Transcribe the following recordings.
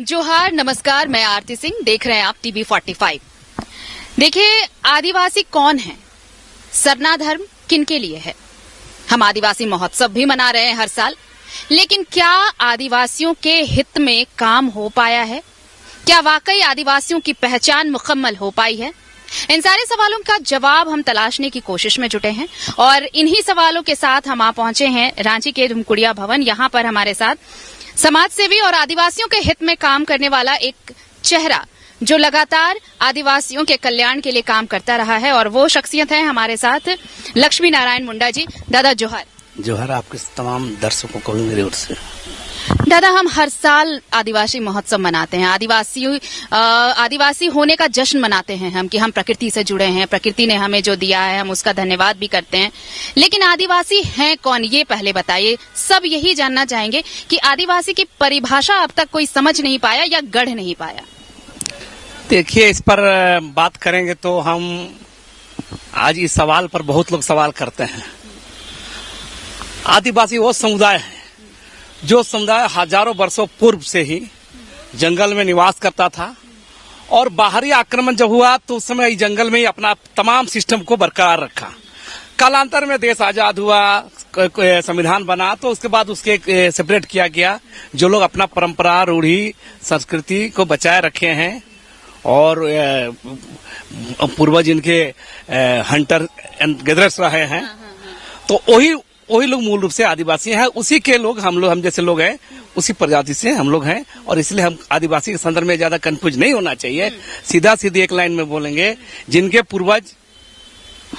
जोहार, नमस्कार। मैं आरती सिंह, देख रहे हैं आप टीवी 45। देखिए, आदिवासी कौन है, सरना धर्म किनके लिए है। हम आदिवासी महोत्सव भी मना रहे हैं हर साल, लेकिन क्या आदिवासियों के हित में काम हो पाया है? क्या वाकई आदिवासियों की पहचान मुकम्मल हो पाई है? इन सारे सवालों का जवाब हम तलाशने की कोशिश में जुटे हैं और इन्हीं सवालों के साथ हम आ पहुंचे हैं रांची के धुमकुड़िया भवन। यहाँ पर हमारे साथ समाज सेवी और आदिवासियों के हित में काम करने वाला एक चेहरा जो लगातार आदिवासियों के कल्याण के लिए काम करता रहा है, और वो शख्सियत है हमारे साथ लक्ष्मी नारायण मुंडा जी। दादा जोहार। जोहार आपके तमाम दर्शकों को मेरी ओर से। दादा, हम हर साल आदिवासी महोत्सव मनाते हैं, आदिवासी होने का जश्न मनाते हैं हम कि हम प्रकृति से जुड़े हैं, प्रकृति ने हमें जो दिया है हम उसका धन्यवाद भी करते हैं। लेकिन आदिवासी हैं कौन, ये पहले बताइए। सब यही जानना चाहेंगे कि आदिवासी की परिभाषा अब तक कोई समझ नहीं पाया या गढ़ नहीं पाया। देखिए, इस पर बात करेंगे तो हम आज इस सवाल पर बहुत लोग सवाल करते हैं। आदिवासी वो समुदाय है जो समुदाय हजारों वर्षों पूर्व से ही जंगल में निवास करता था, और बाहरी आक्रमण जब हुआ तो उस समय जंगल में ही अपना तमाम सिस्टम को बरकरार रखा। कालांतर में देश आजाद हुआ, संविधान बना, तो उसके बाद उसके सेपरेट किया गया। जो लोग अपना परंपरा, रूढ़ी, संस्कृति को बचाए रखे हैं और पूर्वज इनके हंटर एंड गैदरर्स रहे हैं, तो वही लोग मूल रूप से आदिवासी हैं। उसी के लोग हम जैसे लोग हैं, उसी प्रजाति से हम लोग हैं, और इसलिए हम आदिवासी के संदर्भ में ज्यादा कंफ्यूज नहीं होना चाहिए। सीधा सीधी एक लाइन में बोलेंगे, जिनके पूर्वज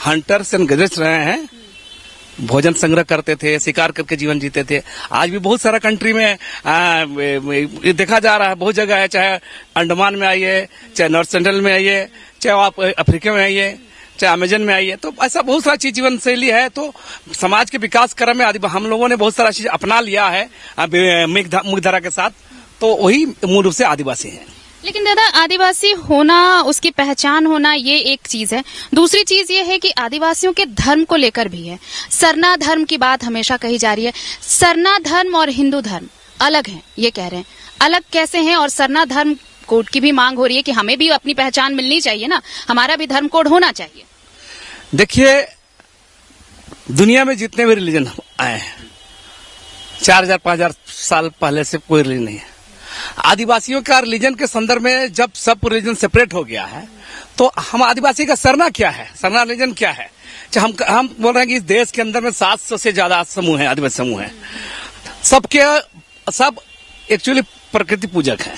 हंटर्स एंड गैदरर्स रहे हैं, भोजन संग्रह करते थे, शिकार करके जीवन जीते थे। आज भी बहुत सारा कंट्री में देखा जा रहा है, बहुत जगह है, चाहे अंडमान में आइए, चाहे नॉर्थ सेंट्रल में आइए, चाहे आप अफ्रीका में आइए, चाहे अमेजन में आइए, तो ऐसा बहुत सारा चीज जीवन शैली है। तो समाज के विकास क्रम में हम लोगों ने बहुत सारा चीज अपना लिया है मुख्यधारा के साथ, तो वही मूल रूप से आदिवासी है। लेकिन दादा, आदिवासी होना, उसकी पहचान होना, ये एक चीज है। दूसरी चीज ये है कि आदिवासियों के धर्म को लेकर भी है। सरना धर्म की बात हमेशा कही जा रही है। सरना धर्म और हिंदू धर्म अलग हैं, ये कह रहे हैं। अलग कैसे हैं? और सरना धर्म कोड की भी मांग हो रही है कि हमें भी अपनी पहचान मिलनी चाहिए ना, हमारा भी धर्म कोड होना चाहिए। देखिए, दुनिया में जितने भी रिलीजन आए हैं, 4000-5000 साल पहले से कोई रिलीजन नहीं है। आदिवासियों का रिलीजन के संदर्भ में जब सब रिलीजन सेपरेट हो गया है, तो हम आदिवासी का सरना क्या है, सरना रिलीजन क्या है? हम बोल रहे हैं कि इस देश के अंदर में 700 से ज्यादा समूह है, आदिवासी समूह है। सब एक्चुअली प्रकृति पूजक है,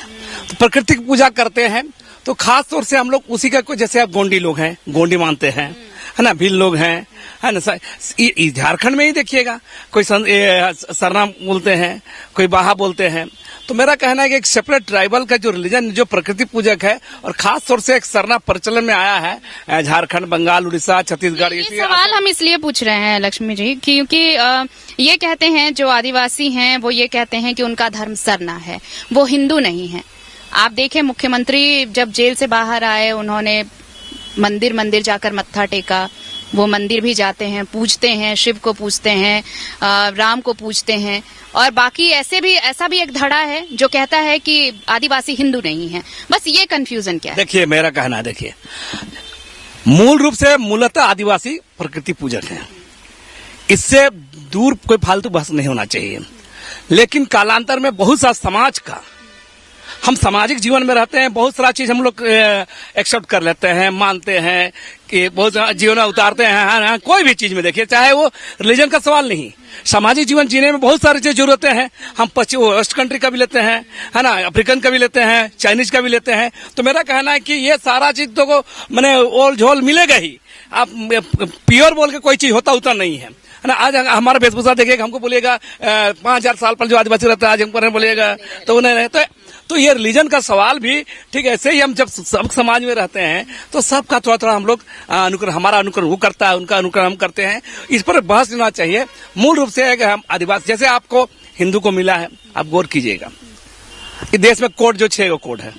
तो प्रकृति की पूजा करते हैं। तो खास तौर से हम लोग उसी का, जैसे आप गोंडी लोग हैं, गोंडी मानते हैं, है ना, भील लोग हैं, है ना। झारखंड में ही देखिएगा, कोई सरना बोलते हैं, कोई बाहा बोलते हैं। तो मेरा कहना है कि एक सेपरेट ट्राइबल का जो रिलीजन, जो प्रकृति पूजक है, और खास तौर से एक सरना प्रचलन में आया है झारखंड, बंगाल, उड़ीसा, छत्तीसगढ़। ये सवाल हम इसलिए पूछ रहे हैं लक्ष्मी जी, क्योंकि ये कहते हैं जो आदिवासी हैं, वो ये कहते हैं कि उनका धर्म सरना है, वो हिंदू नहीं है। आप देखें, मुख्यमंत्री जब जेल से बाहर आए, उन्होंने मंदिर जाकर मत्था टेका। वो मंदिर भी जाते हैं, पूजते हैं, शिव को पूजते हैं, राम को पूजते हैं, और बाकी ऐसा भी एक धड़ा है जो कहता है कि आदिवासी हिंदू नहीं है। बस ये कंफ्यूजन क्या है? देखिए, मेरा कहना है, देखिए, मूल रूप से मूलतः आदिवासी प्रकृति पूजक है। इससे दूर कोई फालतू बहस नहीं होना चाहिए। लेकिन कालांतर में बहुत सा समाज का, हम सामाजिक जीवन में रहते हैं, बहुत सारा चीज हम लोग एक्सेप्ट कर लेते हैं, मानते हैं कि बहुत जीवन में उतारते हैं। कोई भी चीज में देखिए, चाहे वो रिलीजन का सवाल नहीं, सामाजिक जीवन जीने में बहुत सारी चीज जरूरतें हैं। हम वेस्ट कंट्री का भी लेते हैं, है ना, अफ्रीकन का भी लेते हैं, चाइनीज का भी लेते हैं। तो मेरा कहना है कि ये सारा चीज तो मैंने ओल झोल मिलेगा ही। आप प्योर बोल के कोई चीज होता नहीं है ना। आज हमारा वेशभूषा देखिएगा, हमको बोलिएगा 5000 साल पर जो आदिवासी रहता है, आज हमको बोलिएगा तो उन्हें रहते। तो ये रिलीजन का सवाल भी ठीक ऐसे ही, हम जब सब समाज में रहते हैं तो सबका थोड़ा थोड़ा हम लोग अनुकरण, हमारा अनुकरण वो करता है, उनका अनुकरण हम करते हैं। इस पर बहस लेना चाहिए। मूल रूप से है कि हम आदिवासी, जैसे आपको हिंदू को मिला है, आप गौर कीजिएगा, इस देश में कोड जो 6 कोड है,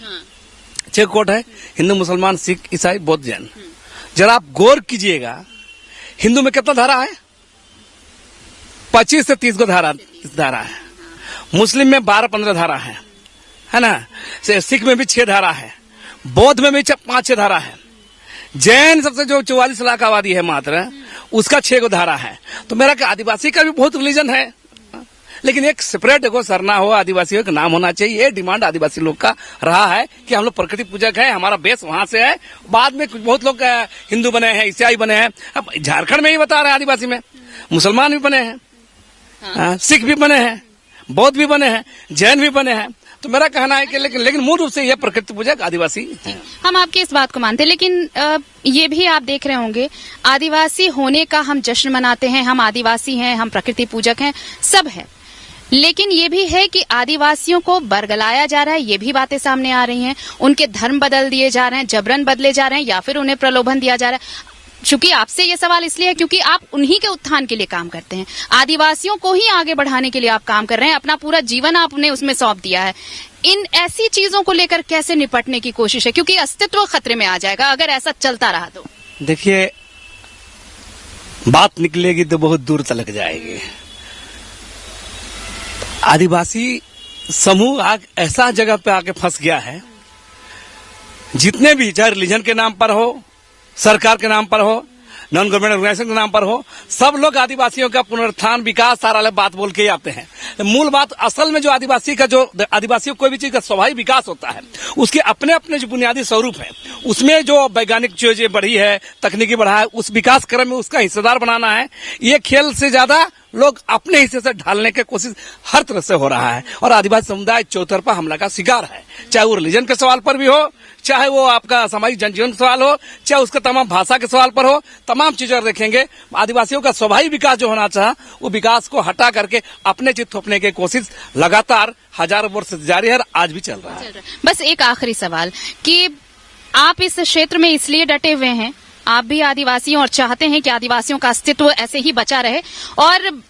6 कोड है, हिंदू, मुसलमान, सिख, ईसाई, बौद्ध, जैन। जरा आप गौर कीजिएगा, हिंदू में कितना धारा है? 25 से 30 को धारा है। मुस्लिम में 12-15 धारा है है ना, सिख में भी 6 धारा है, बौद्ध में भी 5-6 धारा है, जैन सबसे जो 44 लाख आबादी है मात्र, उसका 6 धारा है। तो मेरा क्या आदिवासी का भी बहुत रिलीजन है, लेकिन एक सेपरेट देखो सरना हो, आदिवासियों का नाम होना चाहिए। ये डिमांड आदिवासी लोग का रहा है कि हम लोग प्रकृति पूजक हैं, हमारा बेस वहां से है। बाद में कुछ बहुत लोग हिंदू बने हैं, ईसाई बने हैं। अब झारखंड में ही बता रहे हैं आदिवासी में मुसलमान भी बने हैं, सिख भी बने हैं, बौद्ध भी बने हैं, जैन भी बने हैं। तो मेरा कहना है कि लेकिन मूल रूप से यह प्रकृति पूजक आदिवासी हैं। हम आपकी इस बात को मानते हैं, लेकिन ये भी आप देख रहे होंगे आदिवासी होने का हम जश्न मनाते हैं, हम आदिवासी हैं, हम प्रकृति पूजक हैं, सब है। लेकिन ये भी है कि आदिवासियों को बरगलाया जा रहा है, ये भी बातें सामने आ रही हैं। उनके धर्म बदल दिए जा रहे हैं, जबरन बदले जा रहे हैं, या फिर उन्हें प्रलोभन दिया जा रहा है। चूंकि आपसे ये सवाल इसलिए है क्योंकि आप उन्हीं के उत्थान के लिए काम करते हैं, आदिवासियों को ही आगे बढ़ाने के लिए आप काम कर रहे हैं, अपना पूरा जीवन आपने उसमें सौंप दिया है। इन ऐसी चीजों को लेकर कैसे निपटने की कोशिश है, क्योंकि अस्तित्व खतरे में आ जाएगा अगर ऐसा चलता रहा तो? देखिए, बात निकलेगी तो बहुत दूर तलक जाएगी। आदिवासी समूह ऐसा जगह पे आके फंस गया है, जितने भी चाहे रिलीजन के नाम पर हो, सरकार के नाम पर हो, नॉन गवर्नमेंट ऑर्गेनाइजेशन के नाम पर हो, सब लोग आदिवासियों का पुनरुत्थान, विकास सारा बात बोल के ही आते हैं। मूल बात असल में जो आदिवासियों कोई भी चीज का स्वाभाविक विकास होता है, उसके अपने अपने जो बुनियादी स्वरूप है, उसमें जो वैज्ञानिक चीजें बढ़ी है, तकनीकी बढ़ा है, उस विकास क्रम में उसका हिस्सेदार बनाना है। ये खेल से ज्यादा लोग अपने हिस्से से ढालने की कोशिश हर तरह से हो रहा है, और आदिवासी समुदाय चौतरफा हमला का शिकार है। चाहे वो रिलीजन के सवाल पर भी हो, चाहे वो आपका सामाजिक जनजीवन का सवाल हो, चाहे उसका तमाम भाषा के सवाल पर हो, तमाम चीजें देखेंगे। आदिवासियों का स्वाभाविक विकास जो होना चाहिए, वो विकास को हटा करके अपने चित थोपने की कोशिश लगातार हजारों वर्ष से जारी है, आज भी चल रहा है। बस एक आखिरी सवाल कि आप इस क्षेत्र में इसलिए डटे हुए हैं, आप भी आदिवासी हैं और चाहते हैं कि आदिवासियों का अस्तित्व ऐसे ही बचा रहे, और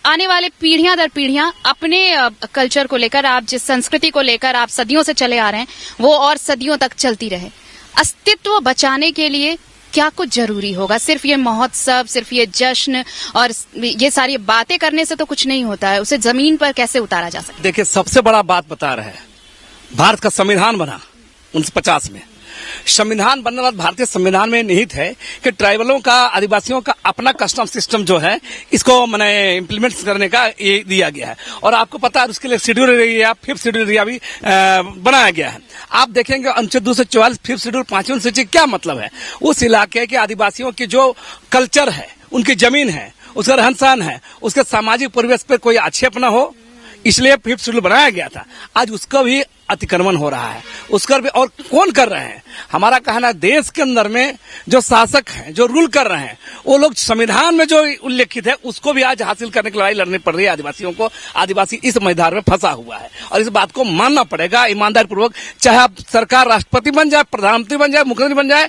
आने वाले पीढ़ियां दर पीढ़ियां अपने कल्चर को लेकर, आप जिस संस्कृति को लेकर आप सदियों से चले आ रहे हैं, वो और सदियों तक चलती रहे। अस्तित्व बचाने के लिए क्या कुछ जरूरी होगा? सिर्फ ये महोत्सव, सिर्फ ये जश्न और ये सारी बातें करने से तो कुछ नहीं होता है, उसे जमीन पर कैसे उतारा जा सकता है? देखिए, सबसे बड़ा बात बता रहे हैं, भारत का संविधान बना 1950 में। संविधान बनने वाला भारतीय संविधान में निहित है कि ट्राइबलों का, आदिवासियों का अपना कस्टम सिस्टम जो है, इसको मैंने इम्प्लीमेंट करने का ये दिया गया है। और आपको पता है उसके लिए schedule area, 5th schedule area भी बनाया गया है। आप देखेंगे अनुच्छेद 244 5th शेड्यूल 5वीं सूची क्या मतलब है। उस इलाके के आदिवासियों की जो कल्चर है, उनकी जमीन है, उसका रहन सहन है, उसके सामाजिक परिवेश पर कोई आक्षेप न हो, इसलिए 5th शेड्यूल बनाया गया था। आज उसका भी अतिक्रमण हो रहा है, उसका भी, और कौन कर रहे हैं? हमारा कहना, देश के अंदर में जो शासक हैं, जो रूल कर रहे हैं, वो लोग संविधान में जो उल्लेखित है उसको भी आज हासिल करने की लड़ाई लड़नी पड़ रही है आदिवासियों को। आदिवासी इस मैदान में फंसा हुआ है और इस बात को मानना पड़ेगा ईमानदारी पूर्वक। चाहे आप सरकार राष्ट्रपति बन जाए, प्रधानमंत्री बन जाए, मुख्यमंत्री बन जाए,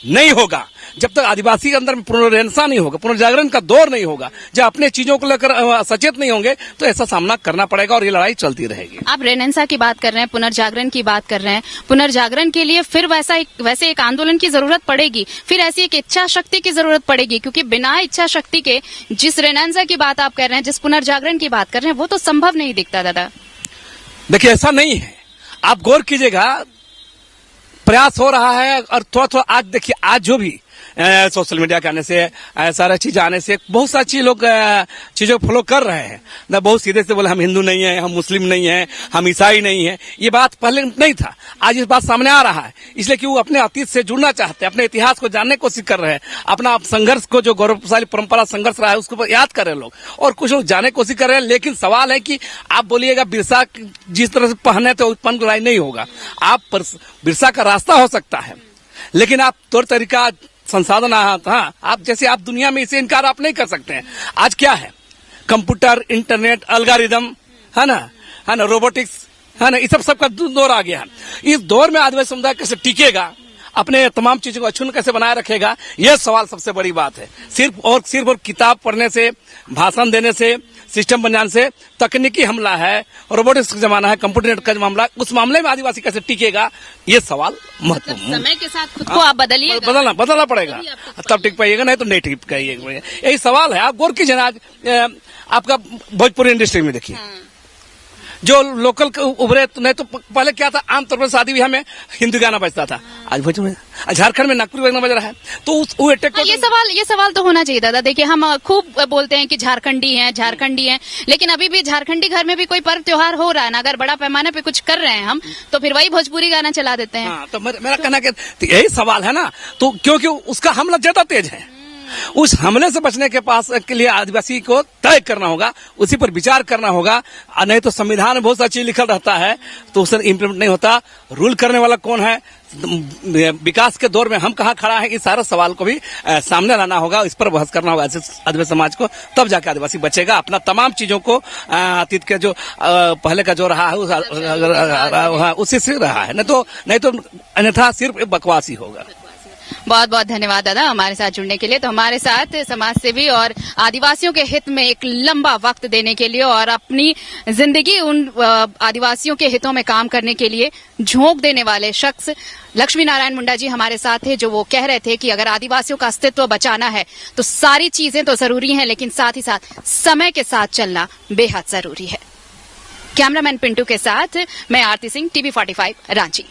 नहीं होगा जब तक आदिवासी के अंदर में पुनर्रेनेसा नहीं होगा, पुनर्जागरण का दौर नहीं होगा, जब अपने चीजों को लेकर सचेत नहीं होंगे, तो ऐसा सामना करना पड़ेगा और ये लड़ाई चलती रहेगी। आप रेनेसा की बात कर रहे हैं, पुनर्जागरण की बात कर रहे हैं। पुनर्जागरण के लिए फिर वैसे एक आंदोलन की जरूरत पड़ेगी, फिर ऐसी एक इच्छा शक्ति की जरूरत पड़ेगी, क्योंकि बिना इच्छा शक्ति के जिस रेनेसा की बात आप कर रहे हैं, जिस पुनर्जागरण की बात कर रहे हैं, वो तो संभव नहीं दिखता दादा। देखिए, ऐसा नहीं है, आप गौर कीजिएगा, प्रयास हो रहा है। और थोड़ा थोड़ा आज देखिए, आज जो भी सोशल मीडिया के आने से, सारा चीज आने से, बहुत सारी लोग चीजों को फॉलो कर रहे हैं ना। बहुत सीधे से बोले हम हिंदू नहीं है, हम मुस्लिम नहीं है, हम ईसाई नहीं है। ये बात पहले नहीं था, आज इस बात सामने आ रहा है, इसलिए कि वो अपने अतीत से जुड़ना चाहते हैं, अपने इतिहास को जानने की कोशिश कर रहे हैं, अपना संघर्ष को, जो गौरवशाली परंपरा संघर्ष रहा है, उसको याद कर रहे हैं लोग, और कुछ लोग जानने की कोशिश कर रहे हैं। लेकिन सवाल है कि आप बोलिएगा बिरसा जिस तरह से पहने तो उत्पन्न लड़ाई नहीं होगा। आप बिरसा का रास्ता हो सकता है, लेकिन आप तौर तरीका, संसाधन, हाँ, आप जैसे आप दुनिया में इसे इनकार आप नहीं कर सकते हैं। आज क्या है, कंप्यूटर, इंटरनेट, एल्गोरिदम, है ना, रोबोटिक्स, है ना, इस सबका दौर आ गया है। इस दौर में आदिवासी समुदाय कैसे टिकेगा, अपने तमाम चीजों को अक्षुण्ण कैसे बनाए रखेगा, यह सवाल सबसे बड़ी बात है। सिर्फ और किताब पढ़ने से, भाषण देने से, सिस्टम बन जाने से, तकनीकी हमला है, रोबोटिक्स का जमाना है, कंप्यूटर का मामला, उस मामले में आदिवासी कैसे टिकेगा, ये सवाल महत्वपूर्ण। समय के साथ खुद को आप बदलिए, बदलना पड़ेगा, तब टिक पाइएगा, नहीं तो नहीं टिक पाइएगा। यही सवाल है। आप गौर कीजिए, आज आपका भोजपुरी इंडस्ट्री में देखिए, जो लोकल उभरे, नहीं तो पहले क्या था, आमतौर पर शादी ब्याह में हिंदी गाना बजता था, आज भोजपुरी, झारखंड में नागपुरी गाना बज रहा है। तो वो हाँ, ये सवाल तो होना चाहिए दादा। देखिए, हम खूब बोलते हैं कि झारखंडी हैं, लेकिन अभी भी झारखंडी घर में भी कोई पर्व त्योहार हो रहा है ना, अगर बड़ा पैमाने पे कुछ कर रहे हैं हम, तो फिर वही भोजपुरी गाना चला देते हैं। हाँ, तो मेरा कहना कि तो यही सवाल है ना, तो क्योंकि उसका हमला ज्यादा तेज है, उस हमले से बचने के लिए आदिवासी को तय करना होगा, उसी पर विचार करना होगा। नहीं तो संविधान में बहुत सारी चीज लिखल रहता है तो उसे इम्प्लीमेंट नहीं होता। रूल करने वाला कौन है, विकास के दौर में हम कहाँ खड़ा है, इस सारे सवाल को भी सामने लाना होगा, इस पर बहस करना होगा आदिवासी समाज को, तब जाके आदिवासी बचेगा। अपना तमाम चीजों को अतीत के जो पहले का जो रहा है उसी से रहा है, नहीं तो अन्यथा सिर्फ बकवास ही होगा। बहुत बहुत धन्यवाद दादा हमारे साथ जुड़ने के लिए। तो हमारे साथ समाज सेवी और आदिवासियों के हित में एक लंबा वक्त देने के लिए और अपनी जिंदगी उन आदिवासियों के हितों में काम करने के लिए झोंक देने वाले शख्स लक्ष्मी नारायण मुंडा जी हमारे साथ थे, जो वो कह रहे थे कि अगर आदिवासियों का अस्तित्व बचाना है तो सारी चीजें तो जरूरी हैं, लेकिन साथ ही साथ समय के साथ चलना बेहद जरूरी है। कैमरामैन पिंटू के साथ मैं आरती सिंह, TV45 रांची।